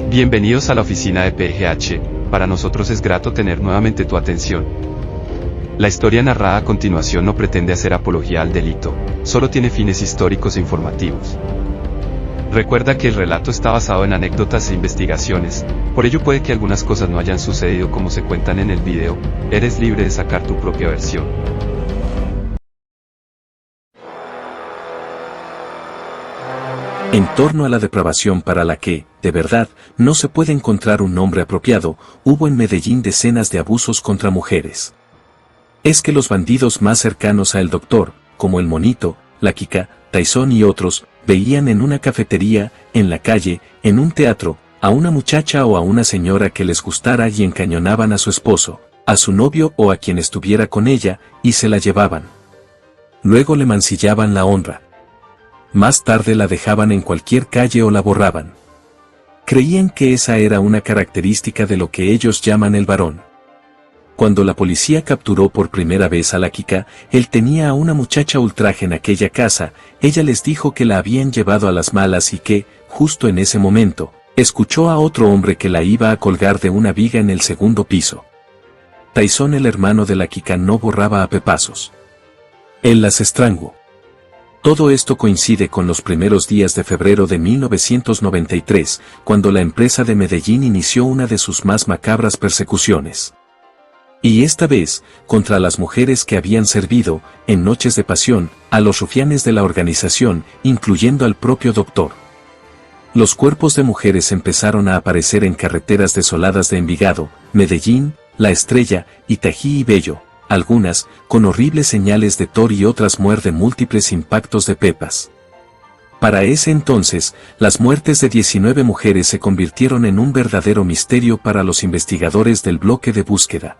Bienvenidos a la oficina de PGH, para nosotros es grato tener nuevamente tu atención. La historia narrada a continuación no pretende hacer apología al delito, solo tiene fines históricos e informativos. Recuerda que el relato está basado en anécdotas e investigaciones, por ello puede que algunas cosas no hayan sucedido como se cuentan en el video, eres libre de sacar tu propia versión. En torno a la depravación para la que, de verdad, no se puede encontrar un nombre apropiado, hubo en Medellín decenas de abusos contra mujeres. Es que los bandidos más cercanos a el doctor, como el Monito, la Kika, Tyson y otros, veían en una cafetería, en la calle, en un teatro, a una muchacha o a una señora que les gustara y encañonaban a su esposo, a su novio o a quien estuviera con ella, y se la llevaban. Luego le mancillaban la honra. Más tarde la dejaban en cualquier calle o la borraban. Creían que esa era una característica de lo que ellos llaman el varón. Cuando la policía capturó por primera vez a la Kika, él tenía a una muchacha ultraje en aquella casa, ella les dijo que la habían llevado a las malas y que, justo en ese momento, escuchó a otro hombre que la iba a colgar de una viga en el segundo piso. Tyson, el hermano de la Kika, no borraba a pepazos. Él las estranguló. Todo esto coincide con los primeros días de febrero de 1993, cuando la empresa de Medellín inició una de sus más macabras persecuciones. Y esta vez, contra las mujeres que habían servido, en noches de pasión, a los rufianes de la organización, incluyendo al propio doctor. Los cuerpos de mujeres empezaron a aparecer en carreteras desoladas de Envigado, Medellín, La Estrella, Itají y Bello, algunas, con horribles señales de tor y otras muerte múltiples impactos de pepas. Para ese entonces, las muertes de 19 mujeres se convirtieron en un verdadero misterio para los investigadores del bloque de búsqueda.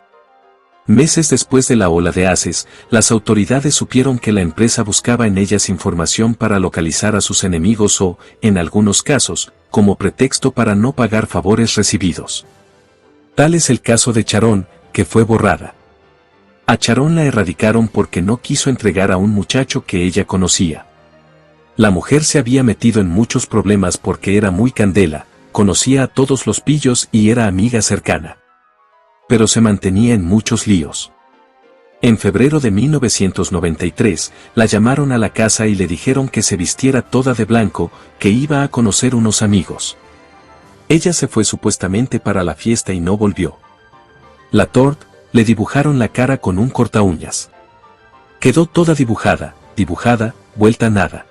Meses después de la ola de haces, las autoridades supieron que la empresa buscaba en ellas información para localizar a sus enemigos o, en algunos casos, como pretexto para no pagar favores recibidos. Tal es el caso de Charón, que fue borrada. A Charón la erradicaron porque no quiso entregar a un muchacho que ella conocía. La mujer se había metido en muchos problemas porque era muy candela, conocía a todos los pillos y era amiga cercana. Pero se mantenía en muchos líos. En febrero de 1993, la llamaron a la casa y le dijeron que se vistiera toda de blanco, que iba a conocer unos amigos. Ella se fue supuestamente para la fiesta y no volvió. La Tort le dibujaron la cara con un cortaúñas. Quedó toda dibujada, vuelta nada.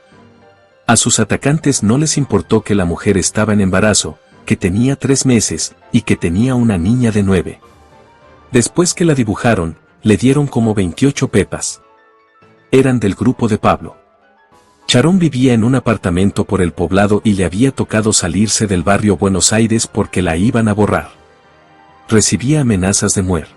A sus atacantes no les importó que la mujer estaba en embarazo, que tenía 3 meses, y que tenía una niña de 9. Después que la dibujaron, le dieron como 28 pepas. Eran del grupo de Pablo. Charón vivía en un apartamento por el Poblado y le había tocado salirse del barrio Buenos Aires porque la iban a borrar. Recibía amenazas de muerte.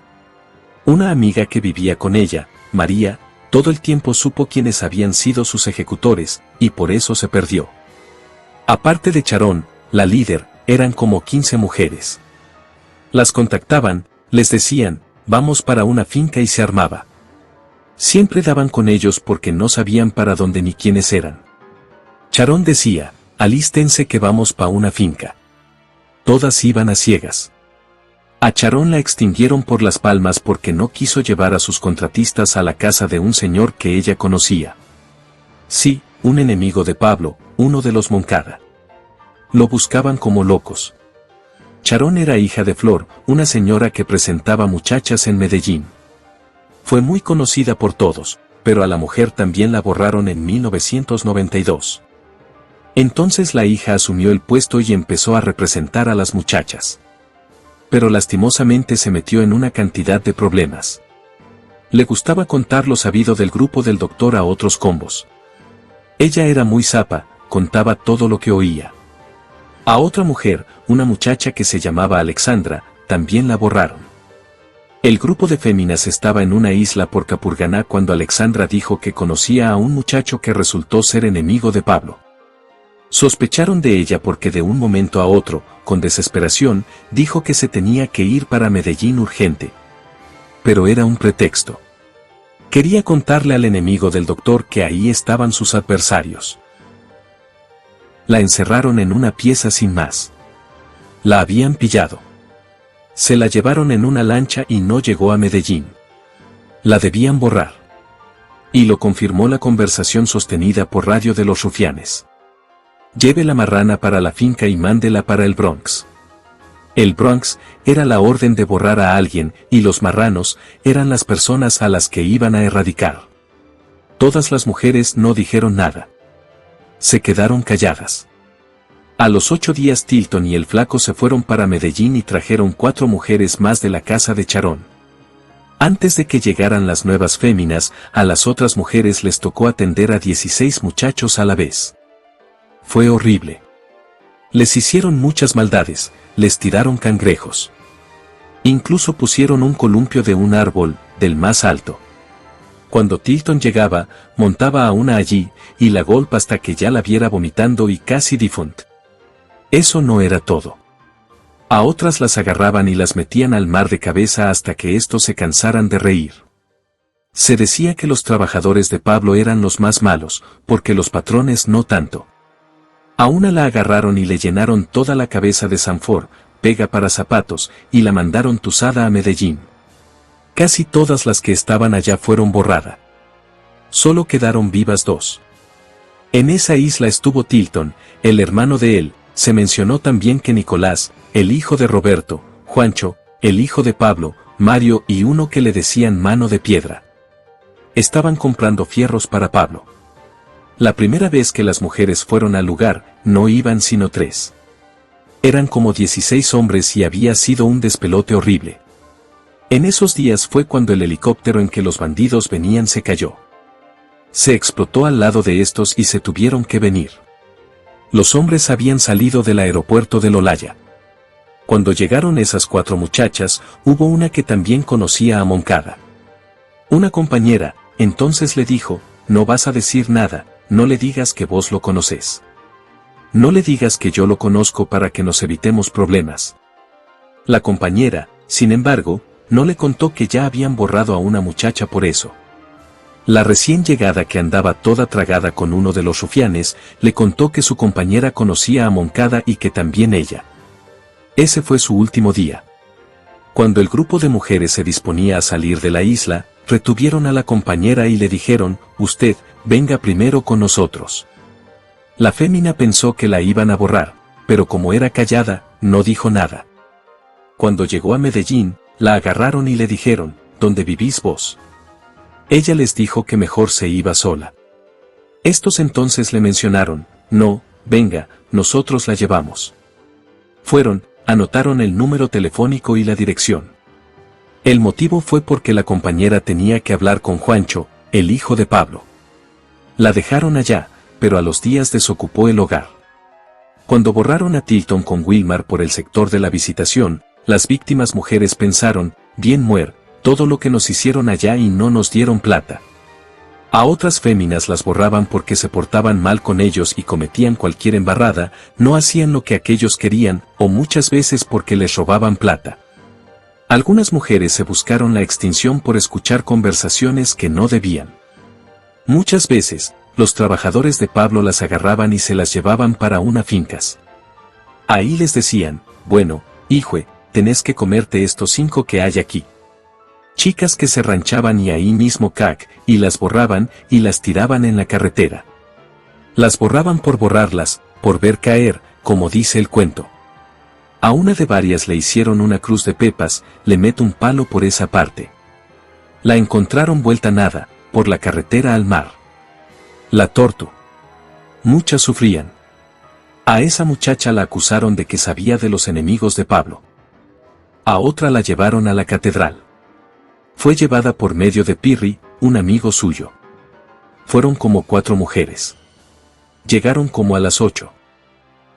Una amiga que vivía con ella, María, todo el tiempo supo quiénes habían sido sus ejecutores, y por eso se perdió. Aparte de Charón, la líder, eran como 15 mujeres. Las contactaban, les decían, vamos para una finca y se armaba. Siempre daban con ellos porque no sabían para dónde ni quiénes eran. Charón decía, alístense que vamos pa' una finca. Todas iban a ciegas. A Charón la extinguieron por Las Palmas porque no quiso llevar a sus contratistas a la casa de un señor que ella conocía. Sí, un enemigo de Pablo, uno de los Moncada. Lo buscaban como locos. Charón era hija de Flor, una señora que presentaba muchachas en Medellín. Fue muy conocida por todos, pero a la mujer también la borraron en 1992. Entonces la hija asumió el puesto y empezó a representar a las muchachas. Pero lastimosamente se metió en una cantidad de problemas. Le gustaba contar lo sabido del grupo del doctor a otros combos. Ella era muy zapa, contaba todo lo que oía. A otra mujer, una muchacha que se llamaba Alexandra, también la borraron. El grupo de féminas estaba en una isla por Capurganá cuando Alexandra dijo que conocía a un muchacho que resultó ser enemigo de Pablo. Sospecharon de ella porque de un momento a otro, con desesperación, dijo que se tenía que ir para Medellín urgente. Pero era un pretexto. Quería contarle al enemigo del doctor que ahí estaban sus adversarios. La encerraron en una pieza sin más. La habían pillado. Se la llevaron en una lancha y no llegó a Medellín. La debían borrar. Y lo confirmó la conversación sostenida por radio de los rufianes. Lleve la marrana para la finca y mándela para el Bronx. El Bronx era la orden de borrar a alguien y los marranos eran las personas a las que iban a erradicar. Todas las mujeres no dijeron nada. Se quedaron calladas. A los 8 días Tilton y el flaco se fueron para Medellín y trajeron 4 mujeres más de la casa de Charón. Antes de que llegaran las nuevas féminas, a las otras mujeres les tocó atender a 16 muchachos a la vez. Fue horrible. Les hicieron muchas maldades, les tiraron cangrejos. Incluso pusieron un columpio de un árbol, del más alto. Cuando Tilton llegaba, montaba a una allí, y la golpa hasta que ya la viera vomitando y casi difunta. Eso no era todo. A otras las agarraban y las metían al mar de cabeza hasta que éstos se cansaran de reír. Se decía que los trabajadores de Pablo eran los más malos, porque los patrones no tanto. A una la agarraron y le llenaron toda la cabeza de sanfor, pega para zapatos, y la mandaron tuzada a Medellín. Casi todas las que estaban allá fueron borradas. Solo quedaron vivas 2. En esa isla estuvo Tilton, el hermano de él. Se mencionó también que Nicolás, el hijo de Roberto, Juancho, el hijo de Pablo, Mario y uno que le decían Mano de Piedra. Estaban comprando fierros para Pablo. La primera vez que las mujeres fueron al lugar, no iban sino 3. Eran como 16 hombres y había sido un despelote horrible. En esos días fue cuando el helicóptero en que los bandidos venían se cayó. Se explotó al lado de estos y se tuvieron que venir. Los hombres habían salido del aeropuerto de Olaya. Cuando llegaron esas 4 muchachas, hubo una que también conocía a Moncada. Una compañera, entonces le dijo, no vas a decir nada, no le digas que vos lo conoces. No le digas que yo lo conozco para que nos evitemos problemas. La compañera, sin embargo, no le contó que ya habían borrado a una muchacha por eso. La recién llegada que andaba toda tragada con uno de los rufianes, le contó que su compañera conocía a Moncada y que también ella. Ese fue su último día. Cuando el grupo de mujeres se disponía a salir de la isla, retuvieron a la compañera y le dijeron, usted, venga primero con nosotros. La fémina pensó que la iban a borrar, pero como era callada, no dijo nada. Cuando llegó a Medellín, la agarraron y le dijeron, ¿dónde vivís vos? Ella les dijo que mejor se iba sola. Estos entonces le mencionaron, no, venga, nosotros la llevamos. Fueron, anotaron el número telefónico y la dirección. El motivo fue porque la compañera tenía que hablar con Juancho, el hijo de Pablo. La dejaron allá, pero a los días desocupó el hogar. Cuando borraron a Tilton con Wilmar por el sector de la Visitación, las víctimas mujeres pensaron, bien muer, todo lo que nos hicieron allá y no nos dieron plata. A otras féminas las borraban porque se portaban mal con ellos y cometían cualquier embarrada, no hacían lo que aquellos querían, o muchas veces porque les robaban plata. Algunas mujeres se buscaron la extinción por escuchar conversaciones que no debían. Muchas veces, los trabajadores de Pablo las agarraban y se las llevaban para una fincas. Ahí les decían, bueno, hijue, tenés que comerte estos 5 que hay aquí. Chicas que se ranchaban y ahí mismo y las borraban y las tiraban en la carretera. Las borraban por borrarlas, por ver caer, como dice el cuento. A una de varias le hicieron una cruz de pepas, le meto un palo por esa parte. La encontraron vuelta nada, por la carretera al mar. La tortu. Muchas sufrían. A esa muchacha la acusaron de que sabía de los enemigos de Pablo. A otra la llevaron a la catedral. Fue llevada por medio de Pirri, un amigo suyo. Fueron como 4 mujeres. Llegaron como a las 8.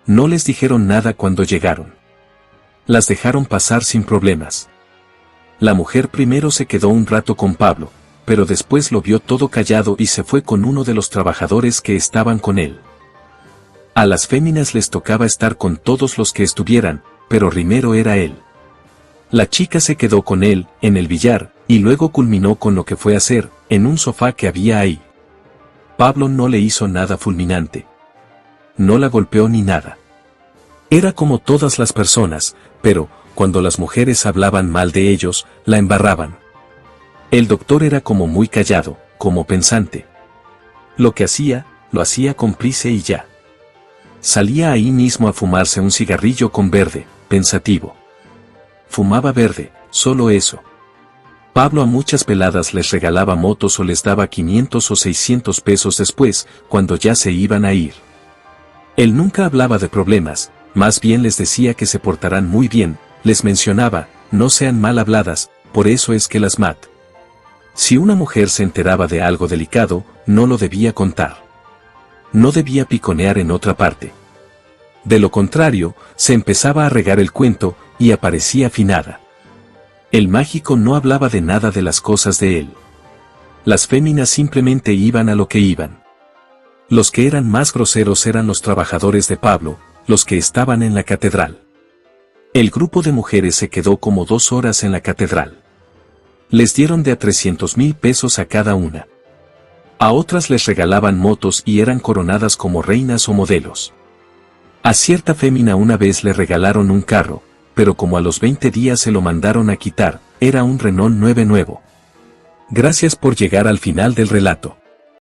No les dijeron nada cuando llegaron. Las dejaron pasar sin problemas. La mujer primero se quedó un rato con Pablo, pero después lo vio todo callado y se fue con uno de los trabajadores que estaban con él. A las féminas les tocaba estar con todos los que estuvieran, pero primero era él. La chica se quedó con él, en el billar, y luego culminó con lo que fue a hacer, en un sofá que había ahí. Pablo no le hizo nada fulminante. No la golpeó ni nada. Era como todas las personas, pero, cuando las mujeres hablaban mal de ellos, la embarraban. El doctor era como muy callado, como pensante. Lo que hacía, lo hacía cómplice y ya. Salía ahí mismo a fumarse un cigarrillo con verde, pensativo. Fumaba verde, solo eso. Pablo a muchas peladas les regalaba motos o les daba 500 o 600 pesos después, cuando ya se iban a ir. Él nunca hablaba de problemas, más bien les decía que se portarán muy bien, les mencionaba, no sean mal habladas, por eso es que las mat. Si una mujer se enteraba de algo delicado, no lo debía contar. No debía piconear en otra parte. De lo contrario, se empezaba a regar el cuento, y aparecía afinada. El mágico no hablaba de nada de las cosas de él. Las féminas simplemente iban a lo que iban. Los que eran más groseros eran los trabajadores de Pablo, los que estaban en la catedral. El grupo de mujeres se quedó como 2 horas en la catedral. Les dieron de a 300,000 pesos a cada una. A otras les regalaban motos y eran coronadas como reinas o modelos. A cierta fémina una vez le regalaron un carro, pero como a los 20 días se lo mandaron a quitar, era un Renault 9 nuevo. Gracias por llegar al final del relato.